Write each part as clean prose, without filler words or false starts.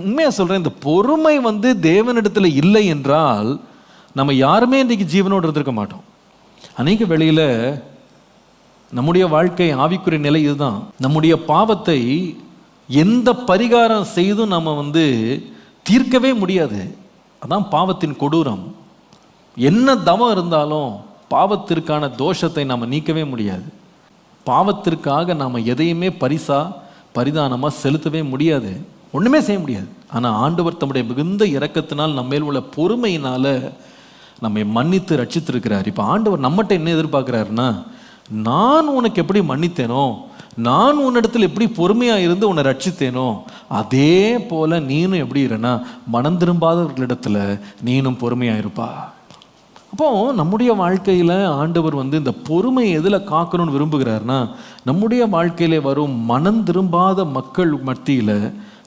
உண்மையாக சொல்கிறேன், இந்த பொறுமை தேவனிடத்தில் இல்லை என்றால் நம்ம யாருமே இன்றைக்கி ஜீவனோடு இருந்திருக்க மாட்டோம். அநேக வேளையில் நம்முடைய வாழ்க்கை ஆவிக்குரிய நிலை இதுதான். நம்முடைய பாவத்தை எந்த பரிகாரம் செய்தும் நம்ம தீர்க்கவே முடியாது. அதான் பாவத்தின் கொடூரம். என்ன தவம் இருந்தாலும் பாவத்திற்கான தோஷத்தை நாம் நீக்கவே முடியாது. பாவத்திற்காக நாம் எதையுமே பரிதானமாக செலுத்தவே முடியாது, ஒன்றுமே செய்ய முடியாது. ஆனால் ஆண்டவர் தம்முடைய மிகுந்த இரக்கத்தினால் நம்ம மேல் உள்ள பொறுமையினால் நம்மை மன்னித்து ரட்சித்திருக்கிறார். இப்போ ஆண்டவர் நம்மகிட்ட என்ன எதிர்பார்க்குறாருன்னா, நான் உனக்கு எப்படி மன்னித்தேனோ, நான் உன்னிடத்தில் எப்படி பொறுமையாக இருந்து உன்னை ரட்சித்தேனோ, அதே போல் நீனும் எப்படி இருன்னா மனம் திரும்பாதவர்களிடத்தில் நீனும் பொறுமையாக இருப்பா. அப்போது நம்முடைய வாழ்க்கையில் ஆண்டவர் இந்த பொறுமையை எதில் காக்கணும்னு விரும்புகிறார்னா, நம்முடைய வாழ்க்கையிலே வரும் மனம் திரும்பாத மக்கள் மத்தியில்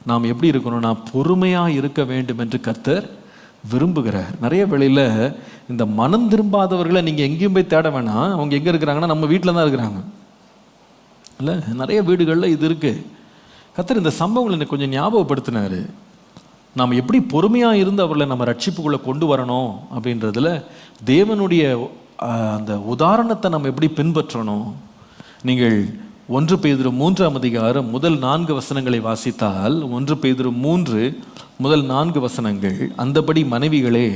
நாம் எப்படி இருக்கணும்னா பொறுமையாக இருக்க வேண்டும் என்று கர்த்தர் விரும்புகிறார். நிறைய வேளையில் இந்த மனம் திரும்பாதவர்களை நீங்கள் எங்கேயும் போய் தேட வேணாம். அவங்க எங்கே இருக்கிறாங்கன்னா நம்ம வீட்டில் தான் இருக்கிறாங்க. இல்லை, நிறைய வீடுகளில் இது இருக்குது. கர்த்தர் இந்த சம்பவங்களை எனக்கு கொஞ்சம் ஞாபகப்படுத்தினார். நாம் எப்படி பொறுமையாக இருந்து அவர்களை நம்ம ரட்சிப்புக்குள்ளே கொண்டு வரணும் அப்படின்றதுல தேவனுடைய அந்த உதாரணத்தை நம்ம எப்படி பின்பற்றணும். நீங்கள் 1 பேதுரு 3ஆம் அதிகாரம் முதல் 4 வசனங்களை வாசித்தால், 1 பேதுரு 3 முதல் 4 வசனங்கள், அந்தபடி மனைவிகளே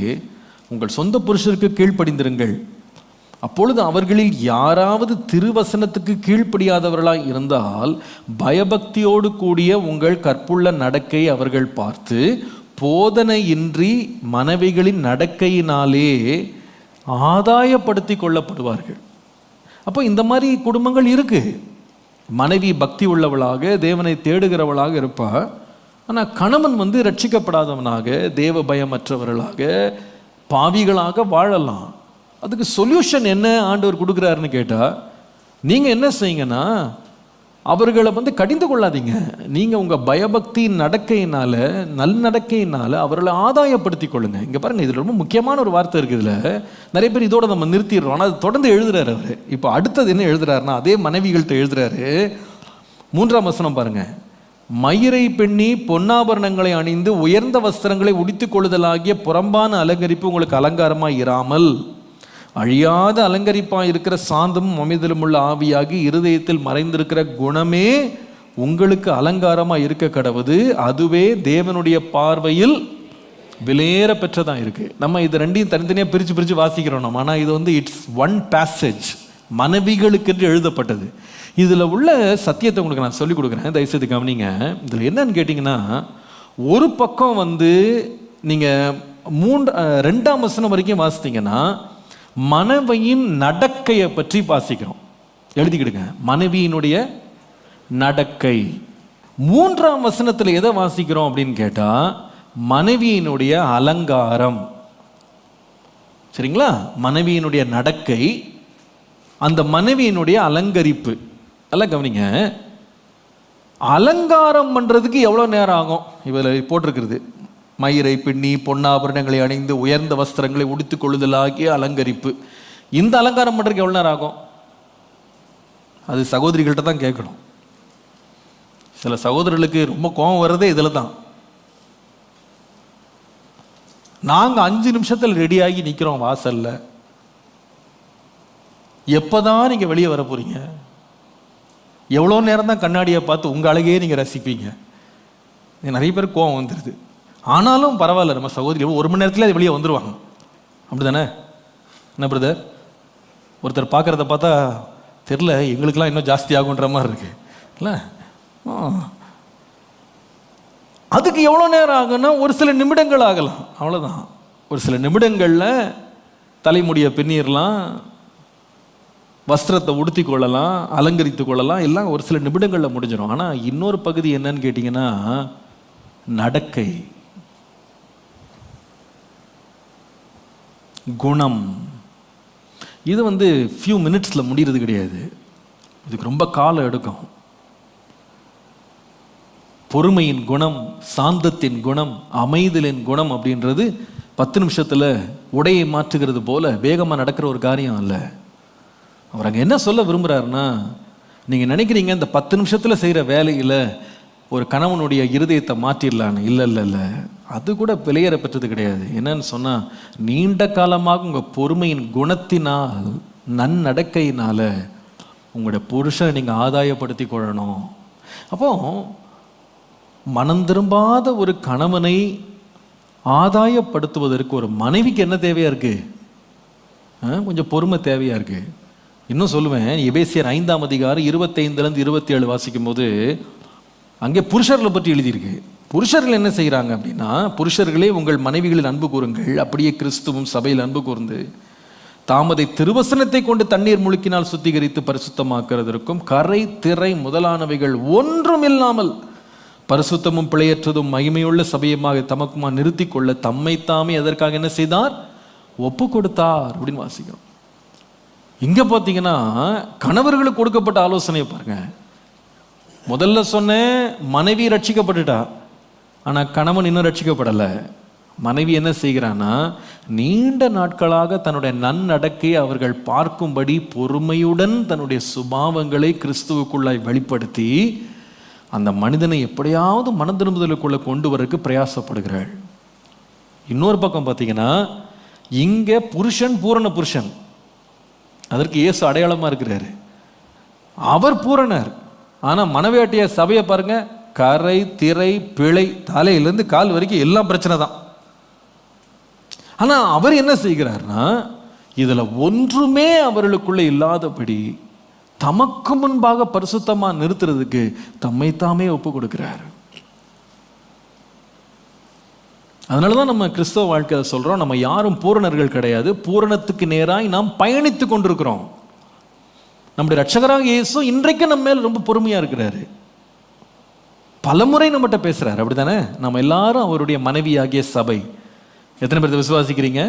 உங்கள் சொந்த புருஷருக்கு கீழ்ப்படிந்திருங்கள். அப்பொழுது அவர்களில் யாராவது திருவசனத்துக்கு கீழ்ப்படியாதவர்களாய் இருந்தால் பயபக்தியோடு கூடிய உங்கள் கற்புள்ள நடக்கை அவர்கள் பார்த்து போதனையின்றி மனைவிகளின் நடக்கையினாலே ஆதாயப்படுத்தி கொள்ளப்படுவார்கள். அப்போ இந்த மாதிரி குடும்பங்கள் இருக்கு. மனைவி பக்தி உள்ளவளாக தேவனை தேடுகிறவளாக இருப்பாள். ஆனால் கணவன் ரட்சிக்கப்படாதவனாக தேவ பயமற்றவர்களாக பாவிகளாக வாழலாம். அதுக்கு சொல்யூஷன் என்ன ஆண்டவர் கொடுக்குறாருன்னு கேட்டால், நீங்கள் என்ன செய்யுங்கன்னா அவர்களை கடிந்து கொள்ளாதீங்க. நீங்கள் உங்கள் பயபக்தி நடக்கையினால நல்நடக்கையினால அவர்களை ஆதாயப்படுத்தி கொள்ளுங்க. இங்கே பாருங்கள், இதில் ரொம்ப முக்கியமான ஒரு வார்த்தை இருக்குது. இதில் நிறைய பேர் இதோட நம்ம நிறுத்திடுறோம். ஆனால் அது தொடர்ந்து எழுதுறாரு அவர். இப்போ அடுத்தது என்ன எழுதுறாருன்னா, அதே மனைவிகள்கிட்ட எழுதுறாரு. 3ஆம் வசனம் பாருங்க. மயிரை பெண்ணி பொன்னாபரணங்களை அணிந்து உயர்ந்த வஸ்திரங்களை உடித்துக் கொள்ளுதலாகிய புறம்பான அலங்கரிப்பு உங்களுக்கு அலங்காரமாக இராமல் அழியாத அலங்கரிப்பாக இருக்கிற சாந்தமும் அமைதலும் உள்ள ஆவியாகி இருதயத்தில் மறைந்திருக்கிற குணமே உங்களுக்கு அலங்காரமாக இருக்க கடவுது. அதுவே தேவனுடைய பார்வையில் விலையேற பெற்றதான் இருக்கு. நம்ம இது ரெண்டையும் தனித்தனியாக பிரித்து வாசிக்கிறோம் நம்ம. ஆனால் இது இட்ஸ் ஒன் பேசேஜ், மனைவிகளுக்கு என்று எழுதப்பட்டது. இதில் உள்ள சத்தியத்தை உங்களுக்கு நான் சொல்லிக் கொடுக்குறேன், தயவுசெய்து கவனிங்க. இதில் என்னன்னு கேட்டிங்கன்னா, ஒரு பக்கம் நீங்கள் 2ஆம் வசனம் வரைக்கும் வாசித்தீங்கன்னா மனைவியின் நடக்கையை பற்றி வாசிக்கிறோம். எழுதிக்கிடுங்க, மனைவியினுடைய நடக்கை. 3ஆம் வசனத்தில் எதை வாசிக்கிறோம் அப்படின்னு கேட்டால் மனைவியினுடைய அலங்காரம். சரிங்களா? மனைவியினுடைய நடக்கை, அந்த மனைவியினுடைய அலங்கரிப்பு. எல்லாம் கவனிங்க. அலங்காரம் பண்ணுறதுக்கு எவ்வளோ நேரம் ஆகும்? இதில் போட்டிருக்கிறது, மயிரை பின்னி பொன்னாபரணங்களை அணிந்து உயர்ந்த வஸ்திரங்களை உடுத்திக் கொள்ளுதலாகிய அலங்கரிப்பு. இந்த அலங்காரம் பண்ணுறதுக்கு எவ்வளோ நேரம் ஆகும்? அது சகோதரிகள்கிட்ட தான் கேட்கணும். சில சகோதரர்களுக்கு ரொம்ப கோபம் வர்றதே இதில் தான். நாங்கள் 5 நிமிஷத்தில் ரெடியாகி நிற்கிறோம் வாசலில், எப்போதான் நீங்கள் வெளியே வர போகிறீங்க? எவ்வளோ நேரம் தான் கண்ணாடியை பார்த்து உங்கள் அழகையே நீங்கள் ரசிப்பீங்க? நிறைய பேர் கோவம் வந்துடுது. ஆனாலும் பரவாயில்ல, நம்ம சகோதரி 1 மணி நேரத்தில் அது வெளியே வந்துடுவாங்க. அப்படி தானே? என்ன பிரதர், ஒருத்தர் பார்க்குறத பார்த்தா தெரில, எங்களுக்கெல்லாம் இன்னும் ஜாஸ்தி ஆகுன்ற மாதிரி இருக்கு இல்லை? அதுக்கு எவ்வளோ நேரம் ஆகுன்னா ஒரு சில நிமிடங்கள் ஆகலாம், அவ்வளோதான். ஒரு சில நிமிடங்களில் தலைமுடியை பின்னிடலாம், வஸ்திரத்தை உடுத்தி கொள்ளலாம், அலங்கரித்து கொள்ளலாம், எல்லாம் ஒரு சில நிமிடங்களில் முடிஞ்சிடும். ஆனால் இன்னொரு பகுதி என்னன்னு கேட்டிங்கன்னா நடக்கை, குணம். இது ஃபியூ மினிட்ஸில் முடிகிறது கிடையாது. இதுக்கு ரொம்ப காலம் எடுக்கும். பொறுமையின் குணம், சாந்தத்தின் குணம், அமைதலின் குணம் அப்படின்றது 10 நிமிஷத்தில் உடையை மாற்றுகிறது போல வேகமாக நடக்கிற ஒரு காரியம் அல்ல. அவர் அங்கே என்ன சொல்ல விரும்புகிறாருன்னா, நீங்கள் நினைக்கிறீங்க இந்த 10 நிமிஷத்தில் செய்கிற வேலையில் ஒரு கணவனுடைய இருதயத்தை மாற்றிடலான்னு. இல்லை இல்லை இல்லை, அது கூட விலையேற பெற்றது கிடையாது. என்னன்னு சொன்னால், நீண்ட காலமாக உங்கள் பொறுமையின் குணத்தினால், நன்னடக்கையினால உங்களுடைய புருஷனை நீங்கள் ஆதாயப்படுத்தி கொள்ளணும். அப்போ மனம் திரும்பாத ஒரு கணவனை ஆதாயப்படுத்துவதற்கு ஒரு மனைவிக்கு என்ன தேவையாக இருக்குது? கொஞ்சம் பொறுமை தேவையாக இருக்குது. இன்னும் சொல்லுவேன், எபேசியர் 5ஆம் அதிகாரம் 25 27 வாசிக்கும் போது அங்கே புருஷர்களை பற்றி எழுதியிருக்கு. புருஷர்கள் என்ன செய்கிறாங்க அப்படின்னா, புருஷர்களே உங்கள் மனைவிகளில் அன்பு கூறுங்கள், அப்படியே கிறிஸ்துவும் சபையில் அன்பு கூர்ந்து தாமதை திருவசனத்தை கொண்டு தண்ணீர் முழுக்கினால் சுத்திகரித்து பரிசுத்தமாக்குறதற்கும் கரை திரை முதலானவைகள் ஒன்றும் இல்லாமல் பரிசுத்தமும் பிழையற்றதும் மகிமையுள்ள சபையமாக தமக்குமா நிறுத்தி கொள்ள தம்மை தாமே எதற்காக என்ன செய்தார்? ஒப்பு கொடுத்தார் அப்படின்னு வாசிக்கிறோம். இங்க பார்த்தீங்கன்னா கணவர்களுக்கு கொடுக்கப்பட்ட ஆலோசனையை பாருங்க. முதல்ல சொன்னேன், மனைவி ரட்சிக்கப்பட்டுட்டா, ஆனால் கணவன் இன்னும் ரட்சிக்கப்படலை. மனைவி என்ன செய்கிறான்னா, நீண்ட நாட்களாக தன்னுடைய நன்னடக்கையை அவர்கள் பார்க்கும்படி பொறுமையுடன் தன்னுடைய சுபாவங்களை கிறிஸ்துவுக்குள்ளாய் வெளிப்படுத்தி அந்த மனிதனை எப்படியாவது மனம் திரும்புதலுக்குள்ள கொண்டு வரக்கு பிரயாசப்படுகிறாள். இன்னொரு பக்கம் பார்த்தீங்கன்னா, இங்கே புருஷன் பூரண புருஷன், அதற்கு இயேசு அடையாளமாக இருக்கிறாரு. அவர் பூரணர். ஆனால் மனவேட்டிய சபையை பாருங்க, கரை திரை பிழை, தலையிலேருந்து கால் வரைக்கும் எல்லாம் பிரச்சனை தான். ஆனால் அவர் என்ன செய்கிறார்னா, இதில் ஒன்றுமே அவர்களுக்குள்ளே இல்லாதபடி தமக்கு முன்பாக பரிசுத்தமாக நிறுத்துறதுக்கு தம்மை தாமே ஒப்பு கொடுக்கிறார். அதனால தான் நம்ம கிறிஸ்தவ வாழ்க்கையை சொல்கிறோம், நம்ம யாரும் பூரணர்கள் கிடையாது, பூரணத்துக்கு நேராக நாம் பயணித்து கொண்டிருக்கிறோம். நம்முடைய ரட்சகராக இயேசு இன்றைக்கு நம்ம மேல் ரொம்ப பொறுமையாக இருக்கிறாரு. பலமுறை நம்மகிட்ட பேசுகிறார், அப்படி தானே? நம்ம எல்லாரும் அவருடைய மனைவியாகிய சபை. எத்தனை பேர் விசுவாசிக்கிறீங்க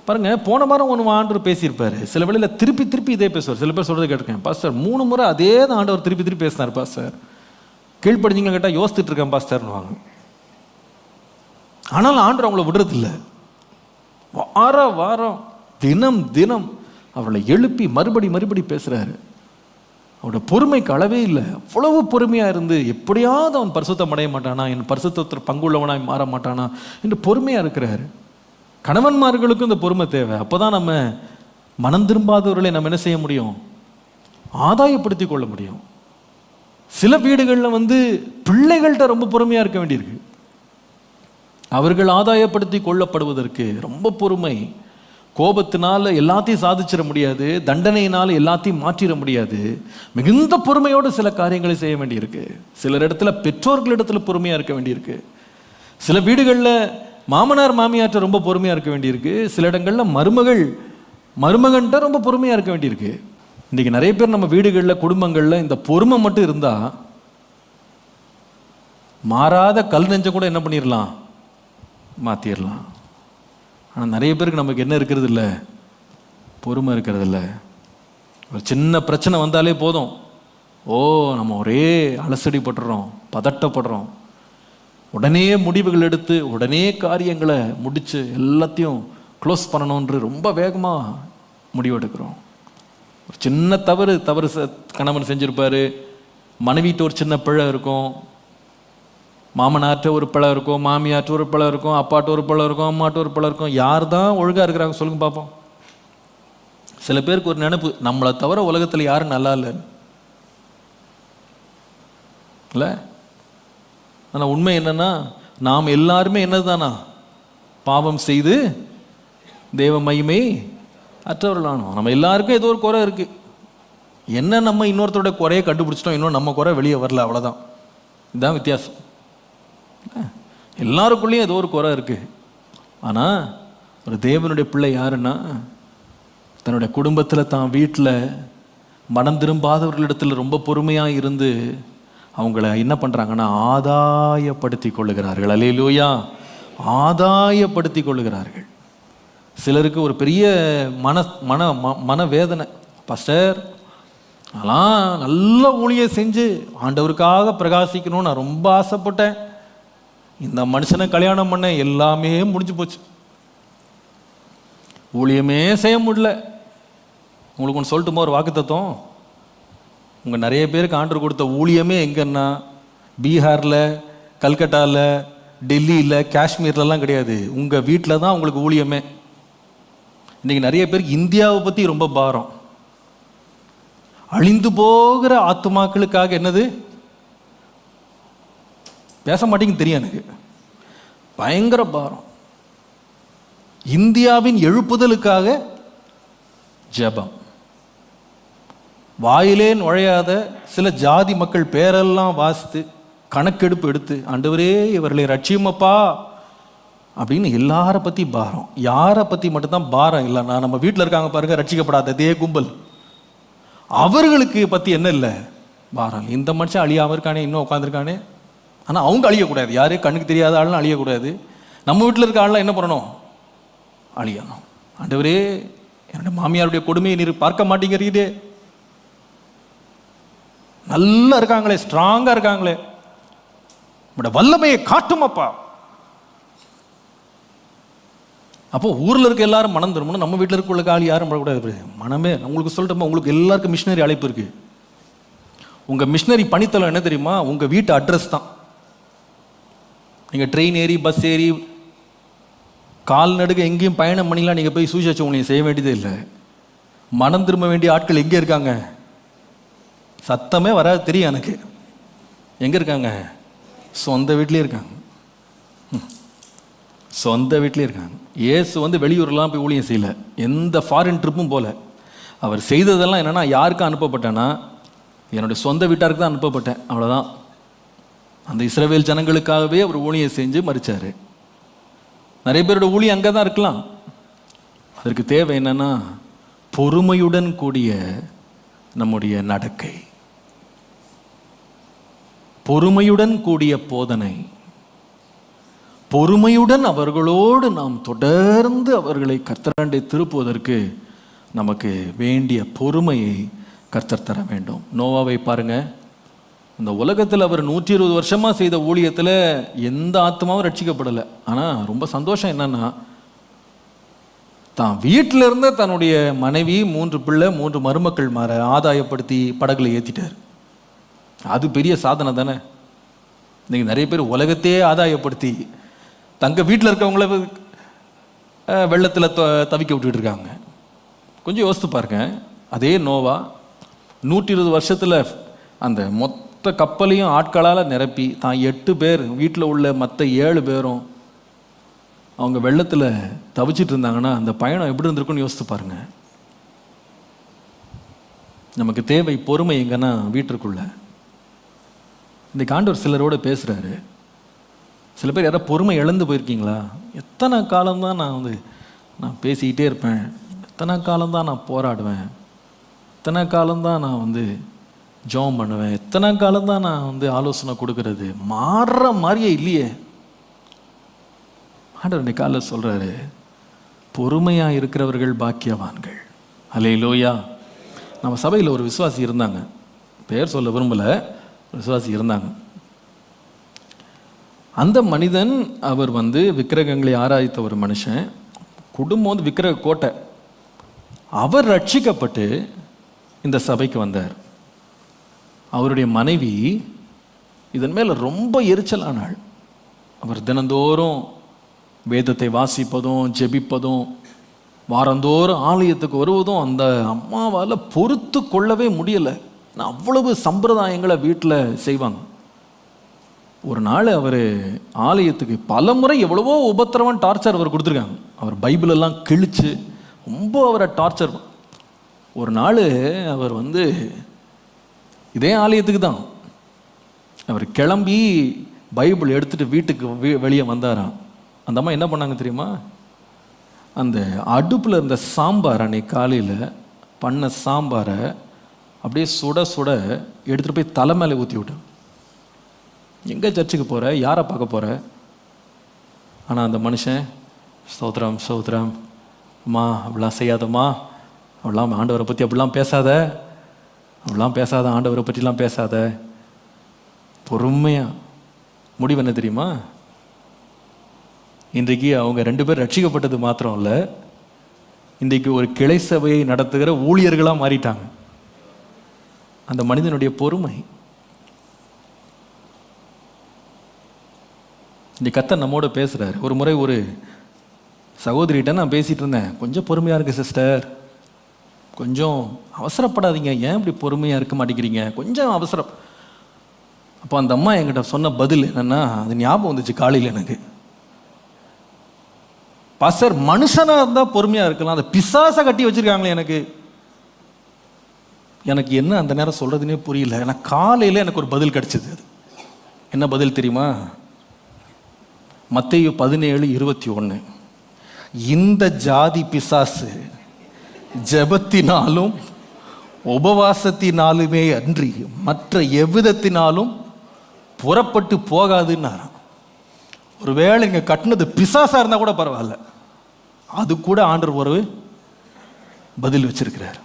பாருங்க. போன வாரம் ஒன்று ஆண்டவர் பேசியிருப்பாரு, சில வேளையில் திருப்பி திருப்பி இதே பேசுவார். சில பேர் சொல்கிறது கேட்டிருக்கேன், பாஸ்டர் 3 முறை அதே தான் ஆண்டவர் திருப்பி திருப்பி பேசினார் பாஸ்டர், கீழ்ப்படிஞ்சிங்களா கேட்டால் யோசித்துட்டு இருக்கேன் பாஸ்டர்னு வாங்க. ஆனால் ஆண்டவர் அவங்கள விடுறதில்லை. வாரம் தினம் தினம் அவளை எழுப்பி மறுபடி பேசுகிறாரு. அவனோட பொறுமைக்கு அளவே இல்லை. அவ்வளவு பொறுமையாக இருந்து எப்படியாவது அவன் பரிசுத்தம் அடைய மாட்டானா, என் பரிசுத்தத்தில் பங்குள்ளவனாய் மாற மாட்டானா என்று பொறுமையாக இருக்கிறாரு. கணவன்மார்களுக்கும் இந்த பொறுமை தேவை. அப்போ தான் நம்ம மனம் திரும்பாதவர்களை நம்ம என்ன செய்ய முடியும்? ஆதாயப்படுத்தி கொள்ள முடியும். சில வீடுகளில் பிள்ளைகள்கிட்ட ரொம்ப பொறுமையாக இருக்க வேண்டியிருக்கு. அவர்கள் ஆதாயப்படுத்தி கொள்ளப்படுவதற்கு ரொம்ப பொறுமை. கோபத்தினால எல்லாத்தையும் சாதிச்சிட முடியாது, தண்டனையினால எல்லாத்தையும் மாற்றிட முடியாது. மிகுந்த பொறுமையோடு சில காரியங்களை செய்ய வேண்டியிருக்கு. சிலர் இடத்துல பெற்றோர்களிடத்துல பொறுமையாக இருக்க வேண்டியிருக்கு. சில வீடுகளில் மாமனார் மாமியார்ட்ட ரொம்ப பொறுமையாக இருக்க வேண்டியிருக்கு. சில இடங்களில் மருமகன்கிட்ட ரொம்ப பொறுமையாக இருக்க வேண்டியிருக்கு. இன்றைக்கி நிறைய பேர் நம்ம வீடுகளில் குடும்பங்களில் இந்த பொறுமை மட்டும் இருந்தால் மாறாத கல் நெஞ்ச கூட என்ன பண்ணிடலாம்? மாற்றிடலாம். ஆனால் நிறைய பேருக்கு நமக்கு என்ன இருக்கிறது இல்லை? பொறுமை இருக்கிறது இல்லை. ஒரு சின்ன பிரச்சனை வந்தாலே போதும், நம்ம ஒரே அலசடிப்படுறோம், பதட்டப்படுறோம். உடனே முடிவுகள் எடுத்து உடனே காரியங்களை முடித்து எல்லாத்தையும் க்ளோஸ் பண்ணணுன்ற ரொம்ப வேகமாக முடிவெடுக்கிறோம். ஒரு சின்ன தவறு கணவன் செஞ்சுருப்பார், மனைவிட்டு ஒரு சின்ன பிழை இருக்கும், மாமனார்ட்ட ஒரு பிழை இருக்கும், மாமியார்ட்ட ஒரு பிழை இருக்கும், அப்பாட்ட ஒரு பிழை இருக்கும், அம்மாட்ட ஒரு பிழை இருக்கும். யார் தான் ஒழுங்காக இருக்கிறாங்க சொல்லுங்க பார்ப்போம். சில பேருக்கு ஒரு நினைப்பு, நம்மளை தவிர உலகத்தில் யாரும் நல்லா இல்லை. ஆனால் உண்மை என்னன்னா, நாம் எல்லாருமே என்னதுதானா? பாவம் செய்து தேவ மகிமை அற்றவர்களானோம். நம்ம எல்லாருக்கும் ஏதோ ஒரு குறை இருக்கு. என்ன, நம்ம இன்னொருத்தரோட குறையை கண்டுபிடிச்சிட்டோம், இன்னும் நம்ம குறை வெளியே வரல, அவ்வளோதான். இதுதான் வித்தியாசம். எல்லாருக்குள்ளேயும் ஏதோ ஒரு குறை இருக்கு. ஆனால் ஒரு தேவனுடைய பிள்ளை யாருன்னா, தன்னுடைய குடும்பத்தில் தான் வீட்டில் மனம் திரும்பாதவர்களிடத்தில் ரொம்ப பொறுமையாக இருந்து அவங்கள என்ன பண்ணுறாங்கன்னா ஆதாயப்படுத்தி கொள்ளுகிறார்கள். அல்லேலூயா, ஆதாயப்படுத்தி கொள்ளுகிறார்கள். சிலருக்கு ஒரு பெரிய மனவேதனை, பாஸ்டர் அதெல்லாம் நல்ல ஊழியம் செஞ்சு ஆண்டவருக்காக பிரகாசிக்கணும்னு நான் ரொம்ப ஆசைப்பட்டேன், இந்த மனுஷனை கல்யாணம் பண்ண எல்லாமே முடிஞ்சு போச்சு, ஊழியமே செய்ய முடியல. உங்களுக்கு ஒன்று சொல்லட்டுமா ஒரு வாக்குத்தத்தம்? உங்கள் நிறைய பேருக்கு ஆண்டவர் கொடுத்த ஊழியமே எங்கன்னா பீகாரில், கல்கட்டாவில், டெல்லியில், காஷ்மீர்லலாம் கிடையாது. உங்கள் வீட்டில் தான் உங்களுக்கு ஊழியமே. இன்றைக்கி நிறைய பேருக்கு இந்தியாவை பற்றி ரொம்ப பாரம். அழிந்து போகிற ஆத்துமாக்களுக்காக என்னது பேச மாட்டேங்குன்னு தெரியும் எனக்கு. பயங்கர பாரம். இந்தியாவின் எழுப்புதலுக்காக ஜெபம். வாயிலே நுழையாத சில ஜாதி மக்கள் பேரெல்லாம் வாசித்து கணக்கெடுப்பு எடுத்து, ஆண்டவரே இவர்களை ரட்சியமப்பா அப்படின்னு எல்லாரை பற்றி பாரம். யாரை பற்றி மட்டும்தான் பாரம் இல்லைன்னா, நம்ம வீட்டில் இருக்காங்க பாருங்க ரட்சிக்கப்படாத அதே கும்பல், அவர்களுக்கு பற்றி என்ன இல்லை பாரம். இந்த மனுஷன் அழியாமல் இருக்கானே, இன்னும் உட்காந்துருக்கானே. ஆனால் அவங்க அழியக்கூடாது. யாரே கண்ணுக்கு தெரியாத ஆளும் அழியக்கூடாது. நம்ம வீட்டில் இருக்க ஆள்லாம் என்ன பண்ணணும்? அழியணும். ஆண்டவரே என்னுடைய மாமியாருடைய கொடுமையை நீர் பார்க்க மாட்டேங்கிறீரே, நல்லா இருக்காங்களே, ஸ்ட்ராங்காக இருக்காங்களே, உங்களோட வல்லமையை காட்டுமப்பா. அப்போ ஊரில் இருக்க எல்லாரும் மனம் திரும்பணும். நம்ம வீட்டில் இருக்க ஆள் யாரும் படக்கூடாது. மனமே உங்களுக்கு சொல்லிட்டோமா, உங்களுக்கு எல்லாருக்கும் மிஷினரி அழைப்பு இருக்கு. உங்கள் மிஷினரி பணித்தளம் என்ன தெரியுமா? உங்கள் வீட்டு அட்ரஸ் தான். நீங்கள் ட்ரெயின் ஏறி பஸ் ஏறி கால்நடுக்க எங்கேயும் பயணம் பண்ணிலாம் நீங்கள் போய் சுவிசேஷம் உங்களுக்கு செய்ய வேண்டியதே இல்லை. மனம் திரும்ப வேண்டிய ஆட்கள் எங்கே இருக்காங்க? சத்தமே வராது தெரியும் எனக்கு. எங்கே இருக்காங்க? சொந்த வீட்லேயே இருக்காங்க. சொந்த வீட்லேயே இருக்காங்க. இயேசு வந்து வெளியூர்லாம் போய் ஊழியம் செய்யலை, எந்த ஃபாரின் ட்ரிப்பும் போல. அவர் செய்ததெல்லாம் என்னென்னா, யாருக்கும் அனுப்பப்பட்டேன்னா என்னுடைய சொந்த வீட்டாருக்கு தான் அனுப்பப்பட்டேன், அவ்வளோதான். அந்த இஸ்ரவேல் ஜனங்களுக்காகவே அவர் ஊழியம் செஞ்சு மரிச்சார். நிறைய பேரோட ஊழியம் அங்கே தான் இருக்கலாம். அதற்கு தேவை என்னன்னா பொறுமையுடன் கூடிய நம்முடைய நடக்கை, பொறுமையுடன் கூடிய போதனை, பொறுமையுடன் அவர்களோடு நாம் தொடர்ந்து அவர்களை கர்த்தராண்டை திருப்புவதற்கு நமக்கு வேண்டிய பொறுமையை கர்த்தர் தர வேண்டும். நோவாவை பாருங்க. இந்த உலகத்தில் அவர் 120 வருஷமா செய்த ஊழியத்தில் எந்த ஆத்மாவும் ரட்சிக்கப்படலை. ஆனால் ரொம்ப சந்தோஷம் என்னன்னா, தான் வீட்டில் இருந்த தன்னுடைய மனைவி, 3 பிள்ளை, 3 மருமக்கள் மாற ஆதாயப்படுத்தி படகுல ஏற்றிட்டார். அது பெரிய சாதனை தானே. இன்னைக்கு நிறைய பேர் உலகத்தையே ஆதாயப்படுத்தி தங்க வீட்டில் இருக்கவங்கள வெள்ளத்தில் தவிக்க விட்டுட்டு இருக்காங்க. கொஞ்சம் யோசித்து பாருங்க. அதே நோவா 120 வருஷத்தில் அந்த மொத்த கப்பலையும் ஆட்களால் நிரப்பி தான் 8 பேர், வீட்டில் உள்ள மற்ற 7 பேரும் அவங்க வெள்ளத்தில் தவிச்சிட்டு இருந்தாங்கன்னா அந்த பயணம் எப்படி இருந்திருக்குன்னு யோசித்து பாருங்க. நமக்கு தேவை பொறுமை. எங்கன்னா வீட்டிற்குள்ள இந்த ஆண்டவர் சிலரோட பேசுகிறாரு. சில பேர் யாராவது பொறுமை இழந்து போயிருக்கீங்களா? எத்தனை காலம்தான் நான் பேசிக்கிட்டே இருப்பேன், எத்தனை காலம்தான் நான் போராடுவேன், எத்தனை காலம்தான் நான் ஜெபம் பண்ணுவேன், எத்தனை காலம்தான் நான் ஆலோசனை கொடுக்கறது, மாறுற மாதிரியே இல்லையே. ஆண்டவர் இன்னைக்கு காலையில் சொல்கிறாரு, பொறுமையாக இருக்கிறவர்கள் பாக்கியவான்கள். அல்லேலூயா. நம்ம சபையில் ஒரு விசுவாசி இருந்தாங்க, பெயர் சொல்ல விரும்பலை, விசுவாசி இருந்தாங்க. அந்த மனிதன் அவர் விக்கிரகங்களை ஆராய்த்த ஒரு மனுஷன். குடும்பம் விக்கிரக கோட்டை. அவர் ரட்சிக்கப்பட்டு இந்த சபைக்கு வந்தார். அவருடைய மனைவி இதன் மேலே ரொம்ப எரிச்சலானாள். அவர் தினந்தோறும் வேதத்தை வாசிப்பதும் ஜெபிப்பதும் வாரந்தோறும் ஆலயத்துக்கு வருவதும் அந்த அம்மாவால் பொறுத்து கொள்ளவே முடியலை. அவ்வளவு சம்பிரதாயங்களை வீட்டில் செய்வாங்க. ஒரு நாள் அவர் ஆலயத்துக்கு பல முறை எவ்வளவோ உபத்திரவம் டார்ச்சர் அவர் கொடுத்துருக்காங்க. அவர் பைபிளெல்லாம் கிழிச்சு ரொம்ப அவரை டார்ச்சர். ஒரு நாள் அவர் இதே ஆலயத்துக்கு தான் அவர் கிளம்பி பைபிள் எடுத்துகிட்டு வீட்டுக்கு வெளியே வந்தாராம். அந்த அம்மா என்ன பண்ணாங்க தெரியுமா? அந்த அடுப்பில் இருந்த சாம்பார், அன்னைக்கு காலையில் பண்ண சாம்பாரை அப்படியே சுட சுட எடுத்துகிட்டு போய் தலை மேலே ஊற்றி விட்டேன். எங்கே சர்ச்சுக்கு போகிற, யாரை பார்க்க போகிற? ஆனால் அந்த மனுஷன் ஸ்தோத்திரம் ஸ்தோத்திரம், அம்மா அப்படிலாம் செய்யாதம்மா, அப்படிலாம் ஆண்டவரை பற்றி அப்படிலாம் பேசாத, அப்படிலாம் பேசாத, ஆண்டவரை பற்றிலாம் பேசாத. பொறுமையாக முடிவு என்ன தெரியுமா? இன்றைக்கு அவங்க 2 பேர் ரட்சிக்கப்பட்டது மாத்திரம் இல்லை, இன்றைக்கு ஒரு கிளை சபையை நடத்துகிற ஊழியர்களாக மாறிட்டாங்க. அந்த மனிதனுடைய பொறுமை. இந்த கர்த்தர் நம்மோட பேசுகிறார். ஒரு முறை ஒரு சகோதரிகிட்ட நான் பேசிகிட்டு இருந்தேன், கொஞ்சம் பொறுமையாக இருக்கு சிஸ்டர், கொஞ்சம் அவசரப்படாதீங்க, ஏன் இப்படி பொறுமையாக இருக்க மாட்டேங்கிறீங்க, கொஞ்சம் அவசரம். அப்போ அந்த அம்மா என்கிட்ட சொன்ன பதில் என்னென்னா, அது ஞாபகம் வந்துச்சு காலையில் எனக்கு. பாஸ்டர், மனுஷனாக இருந்தால் பொறுமையாக இருக்கலாம், அந்த பிசாசை கட்டி வச்சுருக்காங்களே எனக்கு என்ன அந்த நேரம் சொல்கிறதுனே புரியல. ஏன்னா காலையில் எனக்கு ஒரு பதில் கிடச்சிது. அது என்ன பதில் தெரியுமா? மத்தேயு 17:21, இந்த ஜாதி பிசாசு ஜெபத்தினாலும் உபவாசத்தினாலுமே அன்றி மற்ற எவ்விதத்தினாலும் புறப்பட்டு போகாதுன்னாராம். ஒருவேளை இங்கே கட்டினது பிசாசா இருந்தால் கூட பரவாயில்ல, அது கூட ஆண்டவர் ஒரு பதில் வச்சிருக்கிறார்.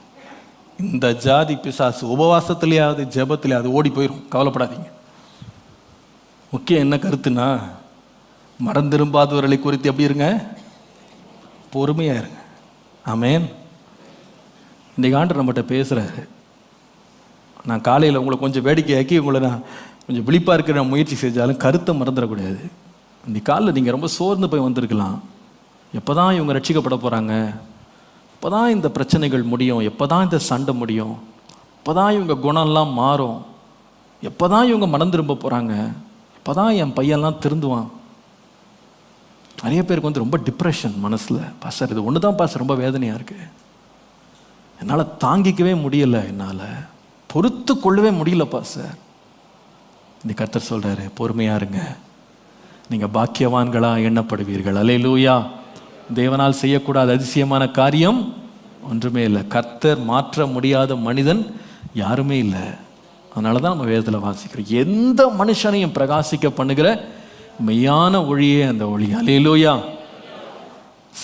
இந்த ஜாதி பிசாசு உபவாசத்திலேயாவது ஜெபத்திலேயாவது ஓடி போயிடும், கவலைப்படாதீங்க. முக்கியம் என்ன கருத்துனா, மனம் திரும்பாதவர்களை குறித்து எப்படி இருங்க? பொறுமையாக இருங்க. ஆமேன். இன்றைக்கு ஆண்டவர் நம்மகிட்ட பேசுகிறாரு. நான் காலையில் உங்களை கொஞ்சம் வேடிக்கையாக்கி உங்களை நான் கொஞ்சம் விழிப்பாக இருக்கிற முயற்சி செஞ்சாலும் கருத்தை மறந்துடக்கூடாது. இன்றைக்கி காலையில் நீங்கள் ரொம்ப சோர்ந்து போய் வந்திருக்கலாம். எப்போ தான் இவங்க ரட்சிக்கப்பட போகிறாங்க, எப்போ தான் இந்த பிரச்சனைகள் முடியும், எப்போ தான் இந்த சண்டை முடியும், எப்போ தான் இவங்க குணம்லாம் மாறும், எப்போ தான் இவங்க மனம் திரும்ப போகிறாங்க, எப்போ தான் என் பையன்லாம் திருந்துவான். நிறைய பேருக்கு வந்து ரொம்ப டிப்ரெஷன் மனசில். பாஸ்டர், இது ஒன்று தான் பாஸ்டர் ரொம்ப வேதனையாக இருக்குது, என்னால் தாங்கிக்கவே முடியலை, என்னால் பொறுத்து கொள்ளவே முடியல பாஸ்டர். இந்த கர்த்தர் சொல்கிறாரு, பொறுமையாக இருங்க, நீங்கள் பாக்கியவான்களாக எண்ணப்படுவீர்கள். அல்லேலூயா. தேவனால் செய்யக்கூடாத அதிசயமான காரியம் ஒன்றுமே இல்லை. கர்த்தர் மாற்ற முடியாத மனிதன் யாருமே இல்லை. அதனால தான் நம்ம வேதத்தில் வாசிக்கிறோம், எந்த மனுஷனையும் பிரகாசிக்க பண்ணுகிற மெய்யான ஒளியே அந்த ஒளி. அல்லேலூயா.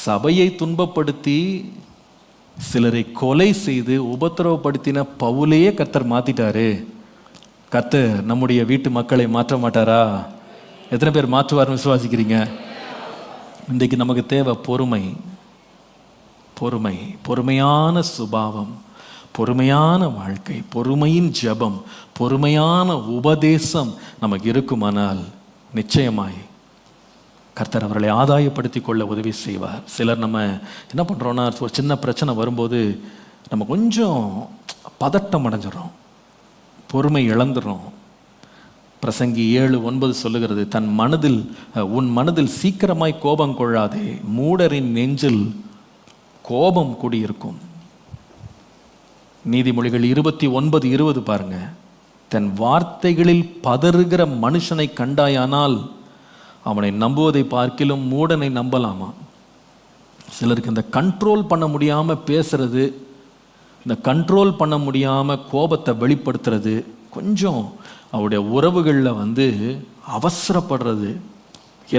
சபையை துன்பப்படுத்தி சிலரை கொலை செய்து உபத்திரவப்படுத்தின பவுலையே கர்த்தர் மாற்றிட்டாரு. கர்த்தர் நம்முடைய வீட்டு மக்களை மாற்ற மாட்டாரா? எத்தனை பேர் மாற்றுவார்னு விசுவாசிக்கிறீங்க? இன்றைக்கு நமக்கு தேவை பொறுமை, பொறுமை, பொறுமையான சுபாவம், பொறுமையான வாழ்க்கை, பொறுமையின் ஜெபம், பொறுமையான உபதேசம் நமக்கு இருக்குமானால் நிச்சயமாய் கர்த்தர் அவர்களை ஆதாயப்படுத்தி கொள்ள உதவி செய்வார். சிலர் நம்ம என்ன பண்ணுறோன்னா, ஒரு சின்ன பிரச்சனை வரும்போது நம்ம கொஞ்சம் பதட்டம் அடைஞ்சிடறோம், பொறுமை இழந்துடும். பிரசங்கி 7:9 சொல்லுகிறது, உன் மனதில் சீக்கிரமாய் கோபம் கொள்ளாதே, மூடரின் நெஞ்சில் கோபம் கூடியிருக்கும். நீதிமொழிகள் 29:20 பாருங்க, தன் வார்த்தைகளில் பதறுகிற மனுஷனை கண்டாயானால் அவனை நம்புவதை பார்க்கிலும் மூடனை நம்பலாமா. சிலருக்கு இந்த கண்ட்ரோல் பண்ண முடியாமல் பேசுறது, இந்த கண்ட்ரோல் பண்ண முடியாமல் கோபத்தை வெளிப்படுத்துறது, கொஞ்சம் அவருடைய உறவுகளில் வந்து அவசரப்படுறது,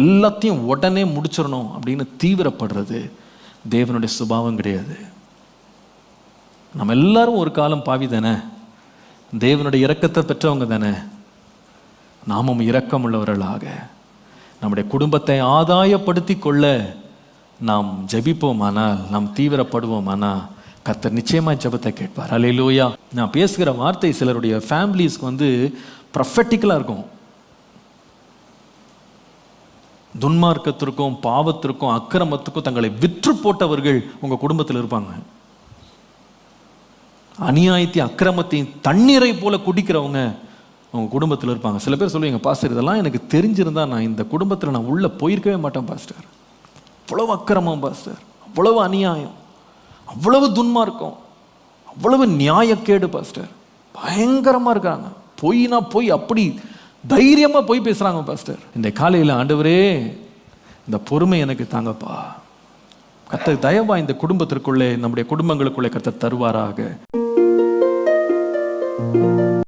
எல்லாத்தையும் உடனே முடிச்சிடணும் அப்படின்னு தீவிரப்படுறது தேவனுடைய சுபாவம் கிடையாது. நம்ம எல்லாரும் ஒரு காலம் பாவி தானே, தேவனுடைய இரக்கத்தை பெற்றவங்க தானே. நாமும் இரக்கம் உள்ளவர்களாக நம்முடைய குடும்பத்தை ஆதாயப்படுத்தி கொள்ள நாம் ஜெபிப்போமானால், நாம் தீவிரப்படுவோமானால் கர்த்தர் நிச்சயமாக ஜெபத்தை கேட்பார். அல்லேலூயா. நான் பேசுகிற வார்த்தை சிலருடைய ஃபேமிலிஸ்க்கு வந்து ப்ரொஃபெட்டிக்கலாக இருக்கும். துன்மார்க்கத்திற்கும் பாவத்திற்கும் அக்கிரமத்துக்கும் தங்களை விற்று போட்டவர்கள் உங்கள் குடும்பத்தில் இருப்பாங்க. அநியாயத்தையும் அக்கிரமத்தையும் தண்ணீரை போல குடிக்கிறவங்க உங்கள் குடும்பத்தில் இருப்பாங்க. சில பேர் சொல்லுவீங்க, பாஸ்டர் இதெல்லாம் எனக்கு தெரிஞ்சிருந்தா நான் இந்த குடும்பத்தில் நான் உள்ளே போயிருக்கவே மாட்டேன் பாஸ்டர், அவ்வளவு அக்கிரமம் பாஸ்டர், அவ்வளவு அநியாயம், அவ்வளவு துன்மார்க்கம், அவ்வளவு நியாயக்கேடு பாஸ்டர், பயங்கரமாக இருக்காங்க, பொய்னா பொய், அப்படி தைரியமாக போய் பேசுகிறாங்க பாஸ்டர். இந்த காலையில் ஆண்டவரே இந்த பொறுமை எனக்கு தாங்கப்பா, கர்த்தர் தயவா இந்த குடும்பத்திற்குள்ளே, நம்முடைய குடும்பங்களுக்குள்ளே கர்த்தர் தருவாராக.